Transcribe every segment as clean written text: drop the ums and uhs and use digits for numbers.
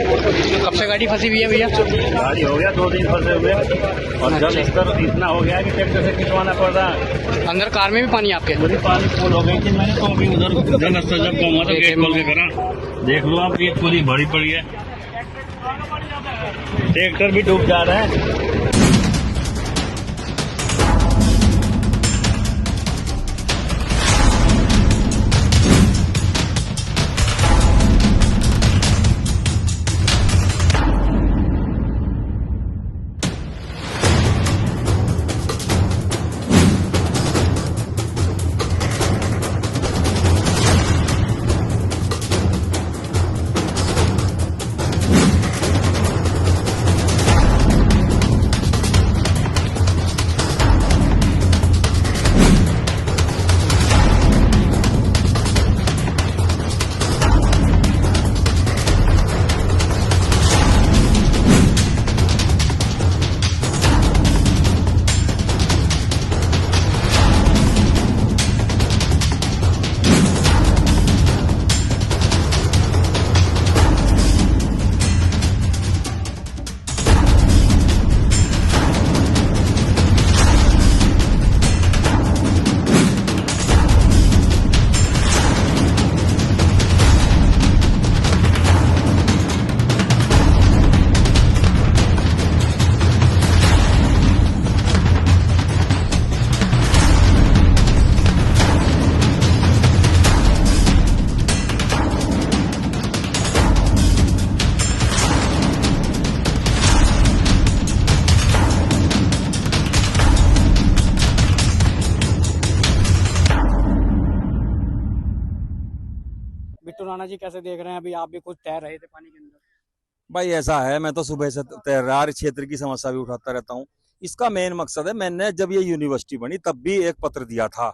कब से गाड़ी फंसी हुई है भैया? गाड़ी हो गया 2 दिन फंसे हुए, और जल स्तर इतना हो गया कि ट्रैक्टर से खिंचवाना पड़ रहा है। अंदर कार में भी पानी आपके? पूरी पानी फुल हो गई थी। मैंने तो अभी उधर जल स्तर जब कम हुआ तो गेट खोल के करा, देख लो आप, ये पूरी भरी पड़ी है, ट्रैक्टर भी डूब जा रहे हैं। बिट्टू राणा जी कैसे देख रहे हैं? अभी आप भी खुद तैर रहे थे पानी के अंदर। भाई ऐसा है, मैं तो सुबह से तैरार क्षेत्र की समस्या भी उठाता रहता हूँ। इसका मेन मकसद है, मैंने जब ये यूनिवर्सिटी बनी तब भी एक पत्र दिया था।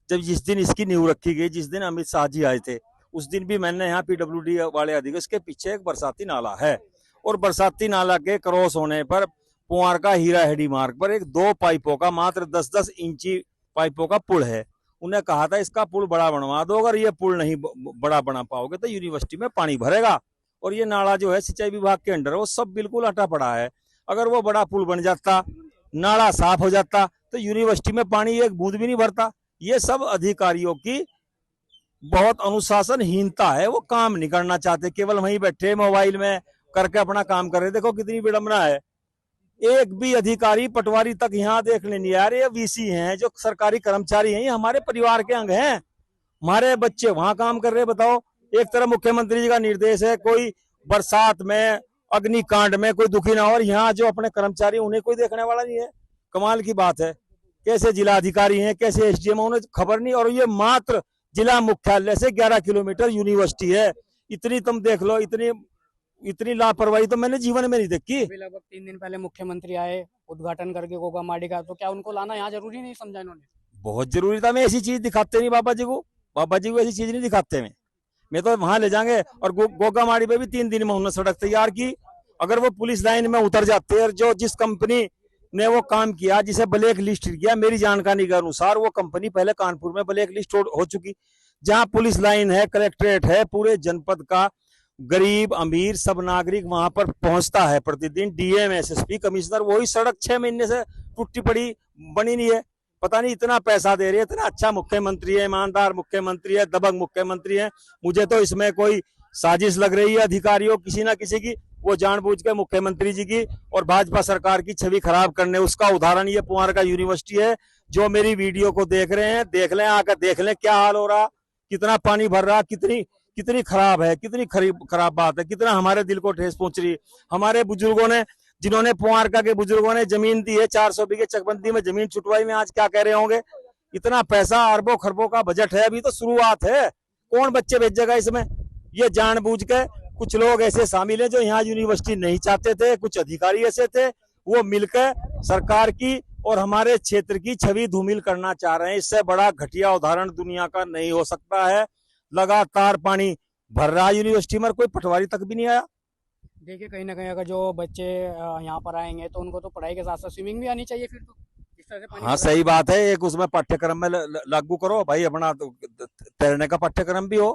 जब जिस दिन इसकी नींव रखी गई, जिस दिन अमित शाह जी आए थे, उस दिन भी मैंने यहाँ पीडब्ल्यूडी वाले अधिकारी, इसके पीछे एक बरसाती नाला है, और बरसाती नाला के क्रॉस होने पर पुआर का हीरा हेडी मार्ग पर एक 2 पाइपों का, मात्र 10-10 इंची पाइपों का पुल है। उन्हें कहा था इसका पुल बड़ा बनवा दो, अगर ये पुल नहीं बड़ा बना पाओगे तो यूनिवर्सिटी में पानी भरेगा। और ये नाला जो है सिंचाई विभाग के अंडर है, वो सब बिल्कुल हटा पड़ा है। अगर वो बड़ा पुल बन जाता, नाला साफ हो जाता, तो यूनिवर्सिटी में पानी एक बूंद भी नहीं भरता। ये सब अधिकारियों की बहुत अनुशासनहीनता है, वो काम नहीं करना चाहते, केवल वहीं बैठे मोबाइल में करके अपना काम कर रहे। देखो कितनी विडंबना है, एक भी अधिकारी पटवारी तक यहाँ देखने नहीं आ रहे। ये वीसी हैं, जो सरकारी कर्मचारी हैं, ये हमारे परिवार के अंग हैं। हमारे बच्चे वहां काम कर रहे हैं। बताओ, एक तरफ मुख्यमंत्री जी का निर्देश है, कोई बरसात में, अग्निकांड में कोई दुखी ना हो, और यहाँ जो अपने कर्मचारी उन्हें कोई देखने वाला नहीं है। कमाल की बात है, कैसे जिला अधिकारी हैं, कैसे एसडीएम, उन्हें खबर नहीं। और ये मात्र जिला मुख्यालय से 11 किलोमीटर यूनिवर्सिटी है। इतनी तुम देख लो, इतनी लापरवाही तो मैंने जीवन में नहीं देखी। लगभग 3 दिन पहले मुख्यमंत्री आए उद्घाटन करके गोगामाड़ी का, तो क्या उनको लाना यहाँ जरूरी नहीं समझा इन्होंने? बहुत जरूरी था। मैं ऐसी चीज दिखाते नहीं बाबा जी को ऐसी चीज नहीं दिखाते। मैं तो वहां ले जाएंगे। और गोगामाड़ी पे भी 3 दिन में उन्होंने सड़क तैयार की। अगर वो पुलिस लाइन में उतर जाते, और जो जिस कंपनी ने वो काम किया, जिसे ब्लैक लिस्ट किया, मेरी जानकारी के अनुसार वो कंपनी पहले कानपुर में ब्लैक लिस्ट हो चुकी। जहां पुलिस लाइन है, कलेक्ट्रेट है, पूरे जनपद का गरीब अमीर सब नागरिक वहां पर पहुंचता है प्रतिदिन। डीएम, एसएसपी, कमिश्नर, वही सड़क 6 महीने से टूटी पड़ी, बनी नहीं है। पता नहीं इतना पैसा दे रही है, इतना अच्छा मुख्यमंत्री है, ईमानदार मुख्यमंत्री है, दबंग मुख्यमंत्री है। मुझे तो इसमें कोई साजिश लग रही है अधिकारियों किसी ना किसी की। वो जानबूझ के मुख्यमंत्री जी की और भाजपा सरकार की छवि खराब करने, उसका उदाहरण ये पुआर का यूनिवर्सिटी है। जो मेरी वीडियो को देख रहे हैं, देख लें, आकर देख लें क्या हाल हो रहा, कितना पानी भर रहा, कितनी खराब है, कितनी खराब बात है, कितना हमारे दिल को ठेस पहुंच रही है। हमारे बुजुर्गों ने, जिन्होंने पुआरका के बुजुर्गों ने जमीन दी है, 400 बीघे चकबंदी में जमीन छुटवाई में, आज क्या कह रहे होंगे? इतना पैसा, अरबों खरबों का बजट है, अभी तो शुरुआत है। कौन बच्चे भेजेगा इसमें? ये जानबूझ के कुछ लोग ऐसे शामिल हैं जो यहाँ यूनिवर्सिटी नहीं चाहते थे। कुछ अधिकारी ऐसे थे, वो मिलकर सरकार की और हमारे क्षेत्र की छवि धूमिल करना चाह रहे हैं। इससे बड़ा घटिया उदाहरण दुनिया का नहीं हो सकता है। लगातार पानी भर रहा यूनिवर्सिटी में, कोई पटवारी तक भी नहीं आया। देखिए, कहीं ना कहीं अगर जो बच्चे यहाँ पर आएंगे तो उनको तो पढ़ाई के साथ साथ स्विमिंग भी आनी चाहिए फिर तो, इस तरह से पानी। हाँ, सही बात है। एक उसमें पाठ्यक्रम में लागू करो भाई, अपना तैरने का पाठ्यक्रम भी हो।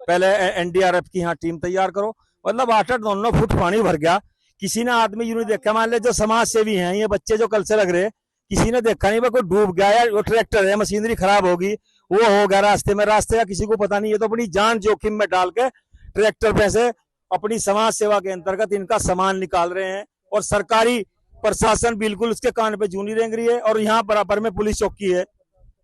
पहले एनडीआरएफ की यहाँ टीम तैयार करो। मतलब 8-9 फुट पानी भर गया। किसी ने आदमी यूं नहीं देखा, मान ले जो समाज सेवी हैं, ये बच्चे जो कल से लग रहे, किसी ने देखा नहीं भाई कोई डूब गया या वो ट्रैक्टर है, मशीनरी खराब होगी, वो हो गया रास्ते में, रास्ते का किसी को पता नहीं। ये तो अपनी जान जोखिम में डाल के ट्रैक्टर पे से अपनी समाज सेवा के अंतर्गत इनका सामान निकाल रहे हैं, और सरकारी प्रशासन बिल्कुल उसके कान पे जूनी रेंग रही है। और यहाँ बराबर में पुलिस चौकी है,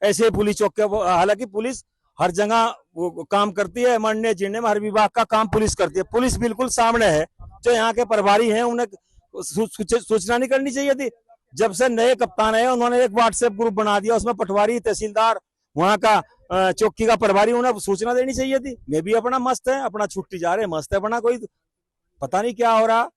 ऐसे पुलिस चौकी, हालांकि पुलिस हर जगह वो काम करती है, मरने जीने में हर विभाग का काम पुलिस करती है। पुलिस बिल्कुल सामने है, जो यहाँ के प्रभारी हैं उन्हें सूचना नहीं करनी चाहिए थी। जब से नए कप्तान है उन्होंने एक व्हाट्सएप ग्रुप बना दिया, उसमें पटवारी, तहसीलदार, वहाँ का चौकी का प्रभारी, उन्हें सूचना देनी चाहिए थी। मैं भी अपना मस्त है, अपना छुट्टी जा रहे हैं, मस्त है अपना, कोई पता नहीं क्या हो रहा।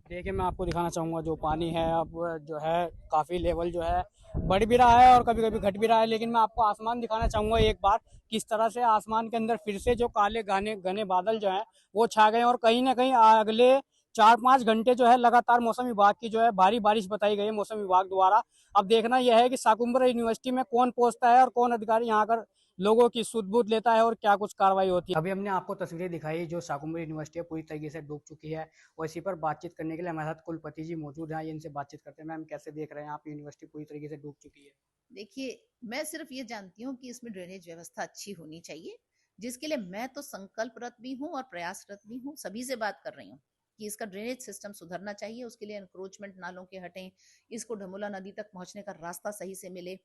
देखिए मैं आपको दिखाना चाहूँगा जो पानी है अब जो है काफ़ी लेवल जो है बढ़ भी रहा है और कभी कभी घट भी रहा है। लेकिन मैं आपको आसमान दिखाना चाहूँगा एक बार, किस तरह से आसमान के अंदर फिर से जो काले घने बादल जो हैं वो छा गए हैं। और कहीं ना कहीं अगले 4-5 घंटे जो है लगातार मौसम विभाग की जो है भारी बारिश बताई गई है मौसम विभाग द्वारा। अब देखना यह है कि शाकुंभरी यूनिवर्सिटी में कौन पहुंचता है और कौन अधिकारी यहाँ कर लोगों की सुध-बुध लेता है और क्या कुछ कार्रवाई होती है। अभी हमने आपको तस्वीरें दिखाई जो शाकुंभरी यूनिवर्सिटी पूरी तरीके से डूब चुकी है, और इसी पर बातचीत करने के लिए हमारे साथ कुलपति जी मौजूद हैं। इनसे बातचीत करते हैं। मैम कैसे देख रहे हैं आप, यूनिवर्सिटी पूरी तरीके से डूब चुकी है? देखिए, मैं सिर्फ ये जानती हूँ कि इसमें ड्रेनेज व्यवस्था अच्छी होनी चाहिए, जिसके लिए मैं तो संकल्परत भी हूँ और प्रयासरत भी हूँ। सभी से बात कर रही हूँ कि इसका ड्रेनेज सिस्टम सुधरना चाहिए। उसके लिए एनक्रोचमेंट नालों के हटें, इसको ढमोला नदी तक पहुंचने का रास्ता सही से मिले।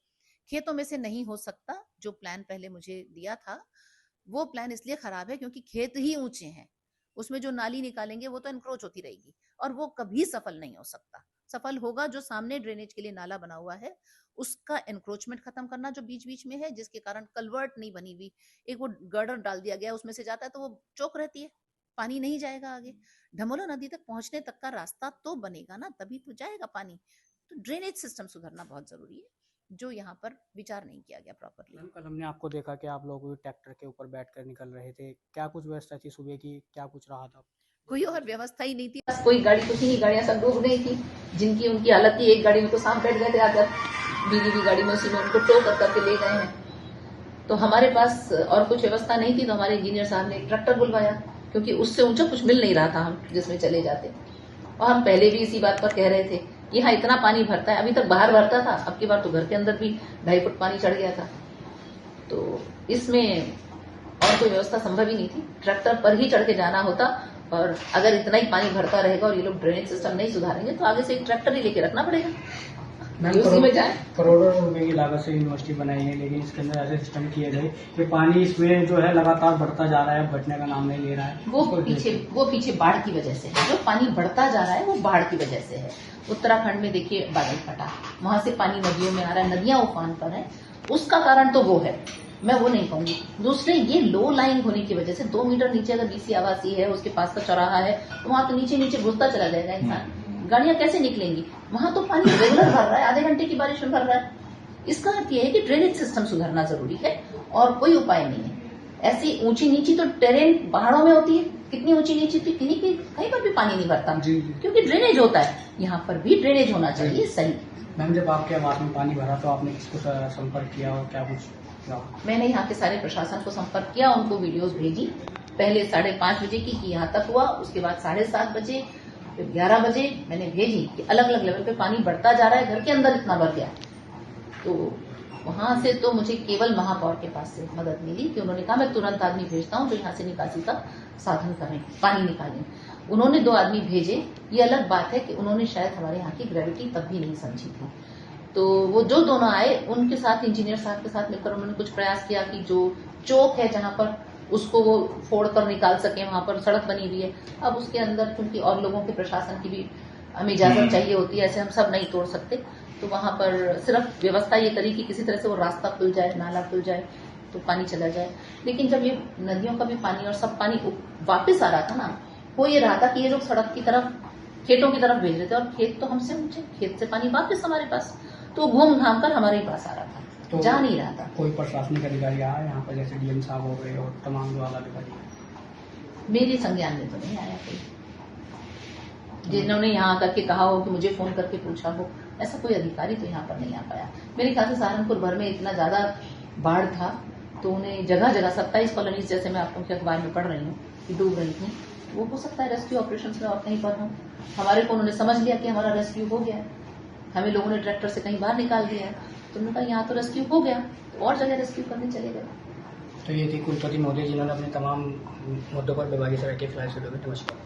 खेतों में से नहीं हो सकता। जो प्लान पहले मुझे दिया था वो प्लान इसलिए खराब है क्योंकि खेत ही ऊंचे हैं, उसमें जो नाली निकालेंगे वो तो एनक्रोच होती रहेगी और वो कभी सफल नहीं हो सकता। सफल होगा जो सामने ड्रेनेज के लिए नाला बना हुआ है उसका एनक्रोचमेंट खत्म करना, जो बीच बीच में है जिसके कारण कल्वर्ट नहीं बनी हुई, एक वो गर्डर डाल दिया गया उसमें से जाता है तो वो चौक रहती है, पानी नहीं जाएगा आगे। ढमोला नदी तक पहुंचने तक का रास्ता तो बनेगा ना, तभी तो जाएगा पानी। तो ड्रेनेज सिस्टम सुधरना बहुत जरूरी है, जो यहाँ पर विचार नहीं किया गया प्रॉपरली। कल हमने आपको देखा कि आप लोग ट्रैक्टर के ऊपर बैठकर निकल रहे थे, क्या कुछ व्यवस्था थी सुबह की, क्या कुछ रहा था? कोई और व्यवस्था ही नहीं थी, बस कोई गाड़ी, कुछ ही गाड़ियां सब डूब गई थी, जिनकी उनकी हालत थी। एक गाड़ी में तो सांप बैठ गए थे आकर, बीजीबी गाड़ी में, उसी में उनको टो कर करके ले गए हैं। तो हमारे पास और कुछ व्यवस्था नहीं थी, तो हमारे इंजीनियर साहब ने एक ट्रैक्टर बुलवाया, क्योंकि उससे ऊंचा कुछ मिल नहीं रहा था हम जिसमें चले जाते। और हम पहले भी इसी बात पर कह रहे थे कि यहाँ इतना पानी भरता है, अभी तक बाहर भरता था, अब की बार तो घर के अंदर भी 2.5 फुट पानी चढ़ गया था। तो इसमें और कोई व्यवस्था संभव ही नहीं थी, ट्रैक्टर पर ही चढ़ के जाना होता। और अगर इतना ही पानी भरता रहेगा और ये लोग ड्रेनेज सिस्टम नहीं सुधारेंगे तो आगे से एक ट्रैक्टर ही लेके रखना पड़ेगा, उसी में जाए। करोड़ों रुपए की लागत से यूनिवर्सिटी बनाई है, लेकिन इसके अंदर ऐसे सिस्टम किए गए कि पानी इसमें जो है लगातार बढ़ता जा रहा है, घटने का नाम नहीं ले रहा है। वो पीछे बाढ़ की वजह से है, जो पानी बढ़ता जा रहा है वो बाढ़ की वजह से है। उत्तराखंड में देखिए बादल फटा, वहां से पानी नदियों में आ रहा है, नदियां उफान पर है, उसका कारण तो वो है, मैं वो नहीं कहूंगी। दूसरे ये लो लाइन होने की वजह से 2 मीटर नीचे अगर बीसी आवासी है, उसके पास का चौराहा है, तो वहां तो नीचे नीचे घुसता चला जाएगा इंसान, गाड़ियां कैसे निकलेंगी? वहां तो पानी रेगुलर भर रहा है, आधे घंटे की बारिश में भर रहा है। इसका अर्थ यह है कि ड्रेनेज सिस्टम सुधरना जरूरी है और कोई उपाय नहीं है। ऐसी ऊंची नीची तो टेरेन पहाड़ों में होती है, कितनी ऊंची नीची थी, कहीं पर भी पानी नहीं भरता, क्योंकि ड्रेनेज होता है। यहाँ पर भी ड्रेनेज होना चाहिए सही। मैम जब आपके आवास में पानी भरा तो आपने किसको संपर्क किया और क्या कुछ? मैंने यहाँ के सारे प्रशासन को संपर्क किया, उनको वीडियोस भेजी, पहले 5:30 बजे की कि यहाँ तक हुआ, उसके बाद 7:30 बजे, फिर 11 बजे मैंने भेजी कि अलग अलग लेवल पे पानी बढ़ता जा रहा है, घर के अंदर इतना भर गया। तो वहां से तो मुझे केवल महापौर के पास से मदद मिली कि उन्होंने कहा मैं तुरंत आदमी भेजता हूँ जो यहाँ से निकासी का साधन करें, पानी निकालें। उन्होंने 2 आदमी भेजे। ये अलग बात है कि उन्होंने शायद हमारे यहाँ की ग्रेविटी तब भी नहीं समझी थी। तो वो जो दोनों आए उनके साथ, इंजीनियर साहब के साथ मिलकर उन्होंने कुछ प्रयास किया कि जो चौक है जहाँ पर उसको वो फोड़ कर निकाल सके, वहां पर सड़क बनी हुई है। अब उसके अंदर क्योंकि और लोगों के प्रशासन की भी हमें इजाजत चाहिए होती है, ऐसे हम सब नहीं तोड़ सकते, तो वहां पर सिर्फ व्यवस्था ये करी कि किसी तरह से वो रास्ता खुल जाए, नाला खुल जाए तो पानी चला जाए। लेकिन जब ये नदियों का भी पानी और सब पानी वापस आ रहा था ना, हो ये रहा था कि ये लोग सड़क की तरफ, खेतों की तरफ भेज रहे थे, और खेत तो हमसे ऊंचे, खेत से पानी वापस हमारे पास, तो घूम घाम कर हमारे पास आ रहा था, तो जा नहीं रहा था। कोई प्रशासनिक अधिकारी आया यहाँ पर, जैसे डीएम साहब हो गए और तमाम जो आला अधिकारी? मेरे संज्ञान में तो नहीं आया कोई जिन्होंने यहाँ आकर के कहा हो कि मुझे फोन करके पूछा हो, ऐसा कोई अधिकारी तो यहाँ पर नहीं आ पाया। मेरे ख्याल से सहारनपुर भर में इतना ज्यादा बाढ़ था तो उन्हें जगह जगह 27 कॉलोनीज, जैसे मैं आपको अखबार में पढ़ रही हूँ कि डूब रही थी, वो हो सकता है रेस्क्यू ऑपरेशन में और कहीं पर हो। हमारे को उन्होंने समझ लिया कि हमारा रेस्क्यू हो गया है, हमें लोगों ने ट्रैक्टर से कहीं बाहर निकाल दिया है, तो उन्होंने कहा यहाँ तो रेस्क्यू हो गया, तो और जगह रेस्क्यू करने चले गए। तो ये थी कुलपति महोदय जिन्होंने अपने तमाम मुद्दों पर बेबाकी से रखे। फ्लैश नमस्कार।